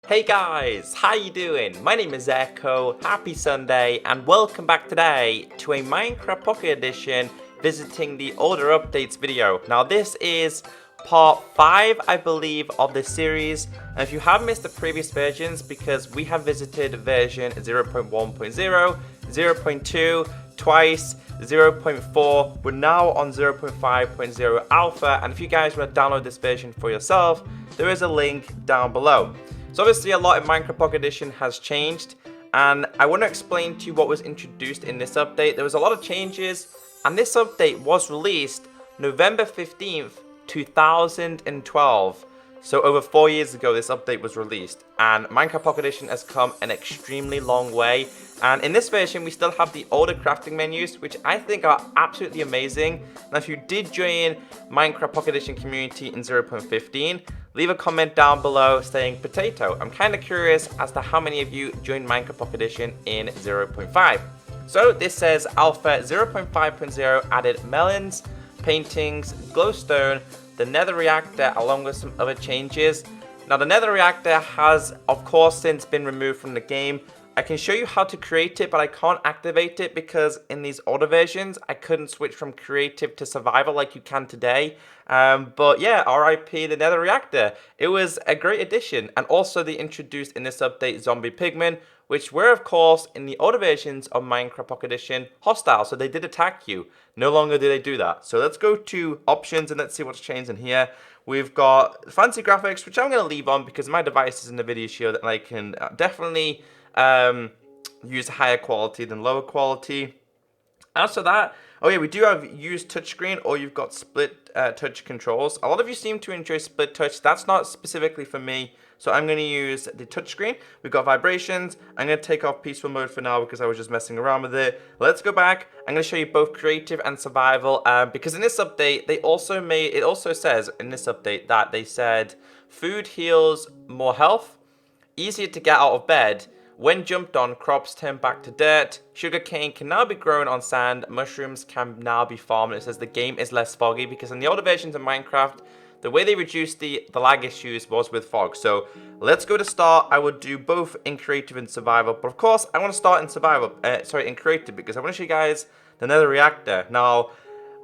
Hey guys, how you doing? My name is Echo, happy Sunday, and welcome back today to a Minecraft Pocket Edition visiting the older updates video. Now this is part 5, I believe, of this series, and if you have missed the previous versions, because we have visited version 0.1.0, 0.2, twice, 0.4, we're now on 0.5.0 alpha, and if you guys want to download this version for yourself, there is a link down below. So obviously a lot in Minecraft Pocket Edition has changed, and I want to explain to you what was introduced in this update. There was a lot of changes, and this update was released November 15th, 2012. So over 4 years ago this update was released, and Minecraft Pocket Edition has come an extremely long way. And in this version we still have the older crafting menus, which I think are absolutely amazing. Now if you did join Minecraft Pocket Edition community in 0.15, leave a comment down below saying potato. I'm kind of curious as to how many of you joined Minecraft Pocket Edition in 0.5. So this says Alpha 0.5.0 added melons, paintings, glowstone, the Nether Reactor, along with some other changes. Now the Nether Reactor has of course since been removed from the game. I can show you how to create it, but I can't activate it because in these older versions I couldn't switch from creative to survival like you can today. But yeah, RIP the Nether Reactor. It was a great addition, and also they introduced in this update zombie pigmen, which were of course in the older versions of Minecraft Pocket Edition hostile, so they did attack you. No longer do they do that. So let's go to options and let's see what's changed in here. We've got fancy graphics, which I'm going to leave on because my device is in the video shield and I can definitely use higher quality than lower quality. After that, oh yeah, we do have use touchscreen, or you've got split touch controls. A lot of you seem to enjoy split touch. That's not specifically for me, so I'm going to use the touchscreen. We've got vibrations. I'm going to take off peaceful mode for now because I was just messing around with it. Let's go back. I'm going to show you both creative and survival, because in this update they also made it. Also says in this update that they said food heals more health, easier to get out of bed. When jumped on, crops turn back to dirt. Sugarcane can now be grown on sand. Mushrooms can now be farmed. It says the game is less foggy because in the older versions of Minecraft, the way they reduced the lag issues was with fog. So let's go to start. I would do both in creative and survival, but of course I want to start in survival. In creative, because I want to show you guys the Nether Reactor. Now,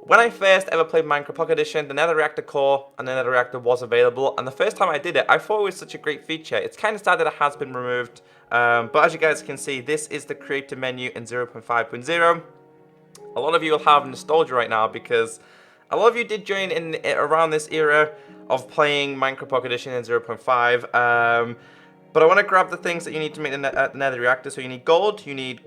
when I first ever played Minecraft Pocket Edition, the Nether Reactor core and the Nether Reactor was available, and the first time I did it, I thought it was such a great feature. It's kind of sad that it has been removed, but as you guys can see, this is the creative menu in 0.5.0. A lot of you will have nostalgia right now because a lot of you did join in around this era of playing Minecraft Pocket Edition in 0.5. But I want to grab the things that you need to make the Nether Reactor. So you need gold, you need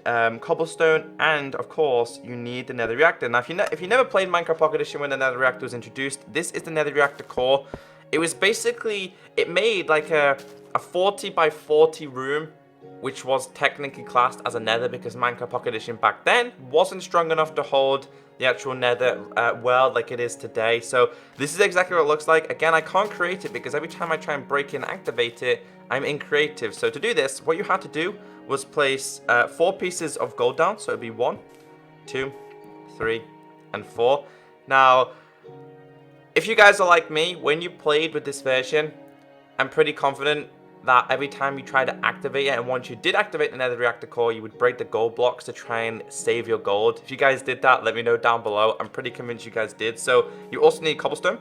cobblestone, and of course you need the Nether Reactor. Now if you never played Minecraft Pocket Edition when the Nether Reactor was introduced, this is the Nether Reactor core. It was basically, it made like a 40 by 40 room, which was technically classed as a nether because Minecraft Pocket Edition back then wasn't strong enough to hold the actual nether world like it is today. So this is exactly what it looks like. Again, I can't create it because every time I try and break it and activate it, I'm in creative. So to do this, what you had to do was place 4 pieces of gold down. So it'd be 1, 2, 3, and 4. Now, if you guys are like me, when you played with this version, I'm pretty confident that every time you try to activate it, and once you did activate the Nether Reactor core, you would break the gold blocks to try and save your gold. If you guys did that, let me know down below. I'm pretty convinced you guys did. So you also need cobblestone.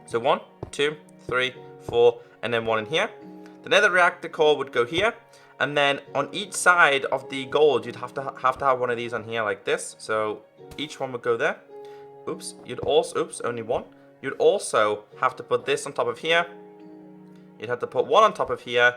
So 1, 2, 3, 4, and then 1 in here. The Nether Reactor core would go here, and then on each side of the gold, you'd have to have one of these on here like this. So each one would go there. Oops. Only 1. You'd also have to put this on top of here. You'd have to put 1 on top of here,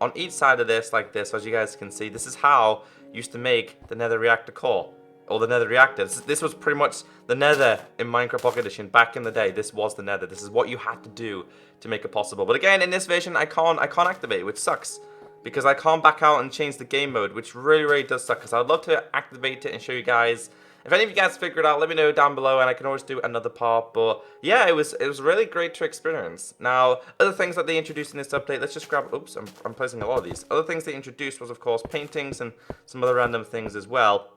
on each side of this, like this. So as you guys can see, this is how you used to make the Nether Reactor core, or the Nether Reactor. This was pretty much the Nether in Minecraft Pocket Edition back in the day. This was the Nether. This is what you had to do to make it possible. But again, in this version, I can't activate it, which sucks, because I can't back out and change the game mode, which really does suck. Because I'd love to activate it and show you guys. If any of you guys figure it out, let me know down below, and I can always do another part. But yeah, it was really great to experience. Now, other things that they introduced in this update, let's just grab. Oops, I'm placing a lot of these. Other things they introduced was, of course, paintings and some other random things as well.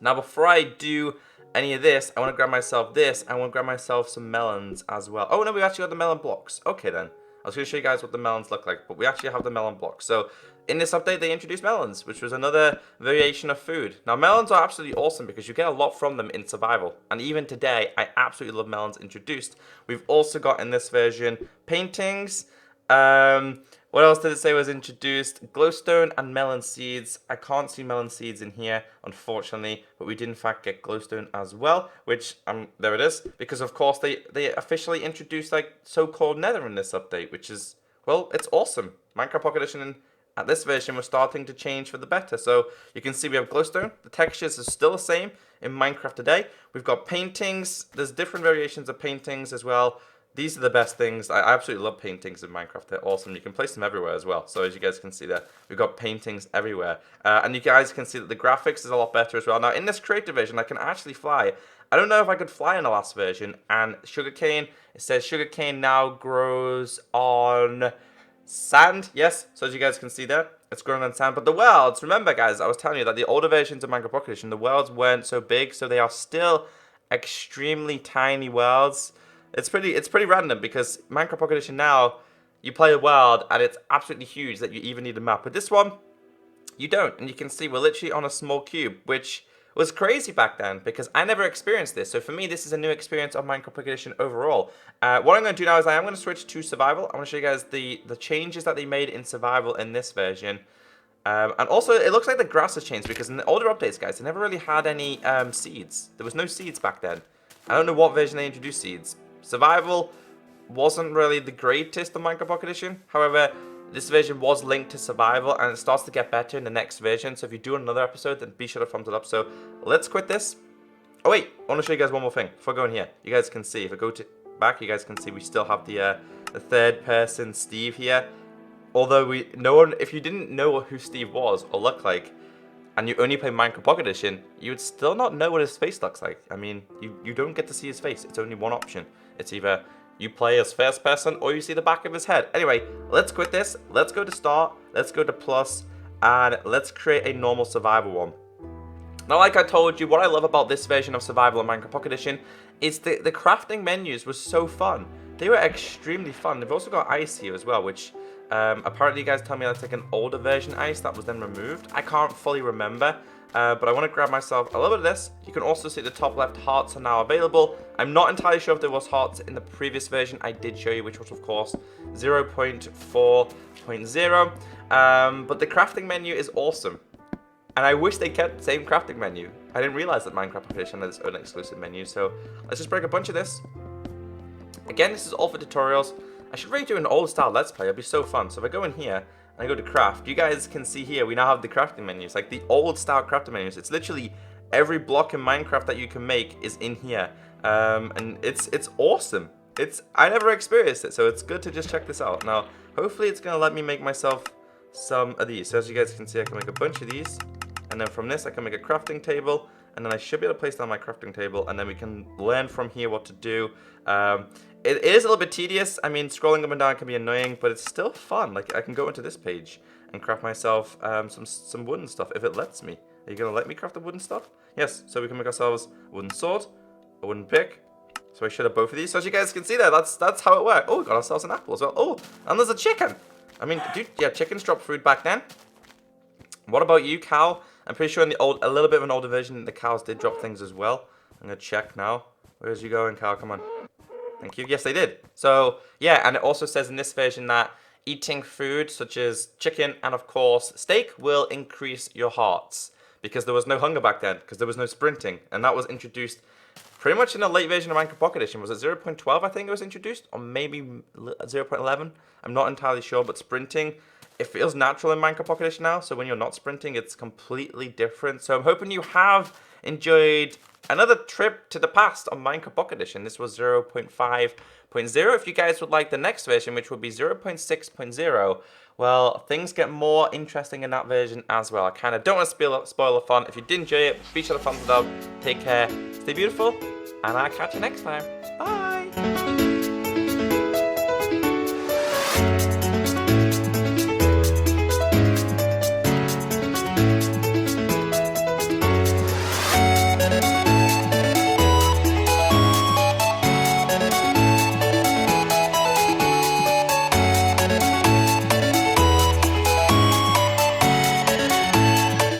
Now, before I do any of this, I want to grab myself this. I want to grab myself some melons as well. Oh no, we actually got the melon blocks. Okay then. I was going to show you guys what the melons look like, but we actually have the melon blocks. So in this update, they introduced melons, which was another variation of food. Now, melons are absolutely awesome because you get a lot from them in survival. And even today, I absolutely love melons introduced. We've also got in this version paintings. What else did it say was introduced? Glowstone and melon seeds. I can't see melon seeds in here, unfortunately, but we did in fact get glowstone as well, which, there it is, because of course they officially introduced like so-called nether in this update, which is, well, it's awesome. Minecraft Pocket Edition at this version was starting to change for the better. So you can see we have glowstone. The textures are still the same in Minecraft today. We've got paintings. There's different variations of paintings as well. These are the best things. I absolutely love paintings in Minecraft. They're awesome. You can place them everywhere as well. So as you guys can see there, we've got paintings everywhere. And you guys can see that the graphics is a lot better as well. Now in this creator version, I can actually fly. I don't know if I could fly in the last version. And sugarcane, it says sugarcane now grows on sand. Yes, so as you guys can see there, it's growing on sand. But the worlds, remember guys, I was telling you that the older versions of Minecraft Pocket Edition, the worlds weren't so big. So they are still extremely tiny worlds. It's pretty random because Minecraft Pocket Edition now, you play a world and it's absolutely huge that you even need a map. But this one, you don't. And you can see we're literally on a small cube, which was crazy back then because I never experienced this. So for me, this is a new experience of Minecraft Pocket Edition overall. What I'm going to do now is I am going to switch to survival. I'm going to show you guys the changes that they made in survival in this version. And also, it looks like the grass has changed because in the older updates, guys, they never really had any seeds. There was no seeds back then. I don't know what version they introduced seeds. Survival wasn't really the greatest of Minecraft Pocket Edition. However, this version was linked to survival and it starts to get better in the next version. So if you do another episode, then be sure to thumbs it up. So let's quit this. Oh wait, I want to show you guys one more thing before going here. You guys can see, if I go to back, you guys can see we still have the third person Steve here. Although if you didn't know who Steve was or looked like, and you only play Minecraft Pocket Edition, you would still not know what his face looks like. I mean, you don't get to see his face. It's only one option. It's either you play as first person or you see the back of his head. Anyway, let's quit this. Let's go to start. Let's go to plus. And let's create a normal survival one. Now, like I told you, what I love about this version of survival in Minecraft Pocket Edition is the crafting menus were so fun. They were extremely fun. They've also got ice here as well, which apparently you guys tell me that's like an older version ice that was then removed. I can't fully remember. But I want to grab myself a little bit of this. You can also see the top left, hearts are now available. I'm not entirely sure if there was hearts in the previous version. I did show you, which was of course 0.4.0. But the crafting menu is awesome. And I wish they kept the same crafting menu. I didn't realize that Minecraft Pocket Edition had its own exclusive menu. So let's just break a bunch of this. Again, this is all for tutorials. I should really do an old style let's play. It'd be so fun. So if I go in here, I go to craft. You guys can see here, we now have the crafting menus, like the old style crafting menus. It's literally every block in Minecraft that you can make is in here. And it's awesome. I never experienced it, so it's good to just check this out. Now, hopefully it's going to let me make myself some of these. So as you guys can see, I can make a bunch of these. And then from this, I can make a crafting table. And then I should be able to place down my crafting table. And then we can learn from here what to do. It is a little bit tedious. I mean, scrolling up and down can be annoying, but it's still fun. Like, I can go into this page and craft myself some wooden stuff, if it lets me. Are you going to let me craft the wooden stuff? Yes, so we can make ourselves a wooden sword, a wooden pick. So I should have both of these. So as you guys can see there, that's how it works. Oh, we got ourselves an apple as well. Oh, and there's a chicken. I mean, dude, yeah, chickens dropped food back then. What about you, cow? I'm pretty sure in a little bit of an older version, the cows did drop things as well. I'm going to check now. Where's you going, cow? Come on. Thank you. Yes, they did. So, yeah, and it also says in this version that eating food such as chicken and, of course, steak will increase your hearts. Because there was no hunger back then, because there was no sprinting. And that was introduced pretty much in a late version of Minecraft Pocket Edition. Was it 0.12, I think it was introduced? Or maybe 0.11? I'm not entirely sure, but sprinting, it feels natural in Minecraft Pocket Edition now. So when you're not sprinting, it's completely different. So I'm hoping you have enjoyed another trip to the past on Minecraft Pocket Edition. This was 0.5.0. If you guys would like the next version, which would be 0.6.0, well, things get more interesting in that version as well. I kind of don't want to spoil the fun. If you did enjoy it, be sure to thumbs it up. Take care, stay beautiful, and I'll catch you next time. Bye!